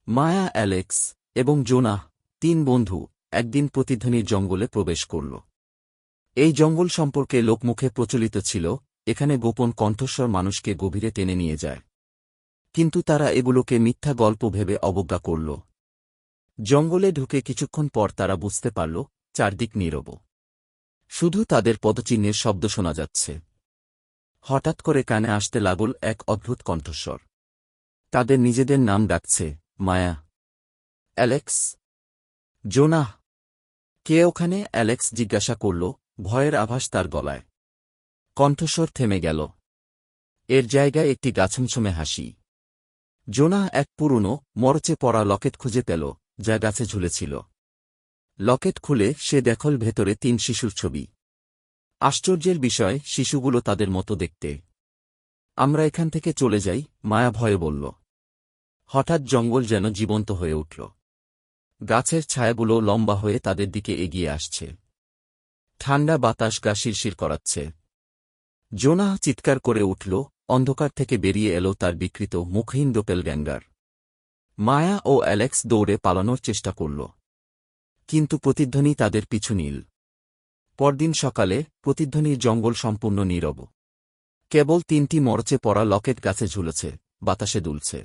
মায়া, Alex এবং Jonah, তিন বন্ধু, একদিন প্রতিধ্বনির জঙ্গলে প্রবেশ করল। এই জঙ্গল সম্পর্কে লোকমুখে প্রচলিত ছিল, এখানে গোপন কণ্ঠস্বর মানুষকে গভীরে টেনে নিয়ে যায়। কিন্তু তারা এগুলোকে মিথ্যা গল্প ভেবে অবজ্ঞা করল। জঙ্গলে ঢুকে কিছুক্ষণ পর তারা বুঝতে পারল, চারদিক নীরব। শুধু তাদের পদচিহ্নের শব্দ শোনা যাচ্ছে। হঠাৎ করে কানে আসতে লাগল এক অদ্ভুত কণ্ঠস্বর। তাদের নিজেদের নাম ডাকছে, মায়া, অ্যালেক্স, জোনাহ। কে ওখানে? অ্যালেক্স জিজ্ঞাসা করল, ভয়ের আভাস তার গলায়। কণ্ঠস্বর থেমে গেল। এর জায়গায় একটি গাছমছমে হাসি। জোনাহ এক পুরনো, মরচে পড়া লকেট খুঁজে পেল, যা গাছে ঝুলেছিল। লকেট খুলে সে দেখল ভেতরে তিন শিশুর ছবি। আশ্চর্যের বিষয়, শিশুগুলো তাদের মতো দেখতে। আমরা এখান থেকে চলে যাই, মায়া ভয়ে বলল। হঠাৎ জঙ্গল যেন জীবন্ত হয়ে উঠল। গাছের ছায়াগুলো লম্বা হয়ে তাদের দিকে এগিয়ে আসছে। ঠান্ডা বাতাস গা শিরশির করাচ্ছে। জোনাহ চিৎকার করে উঠল, অন্ধকার থেকে বেরিয়ে এলো তার বিকৃত মুখহীন ডোপেলগ্যাঙ্গার। মায়া ও অ্যালেক্স দৌড়ে পালানোর চেষ্টা করল, কিন্তু প্রতিধ্বনি তাদের পিছু নিল। পরদিন সকালে প্রতিধ্বনির জঙ্গল সম্পূর্ণ নীরব। কেবল তিনটি মরচে পড়া লকেট গাছে ঝুলেছে, বাতাসে দুলছে।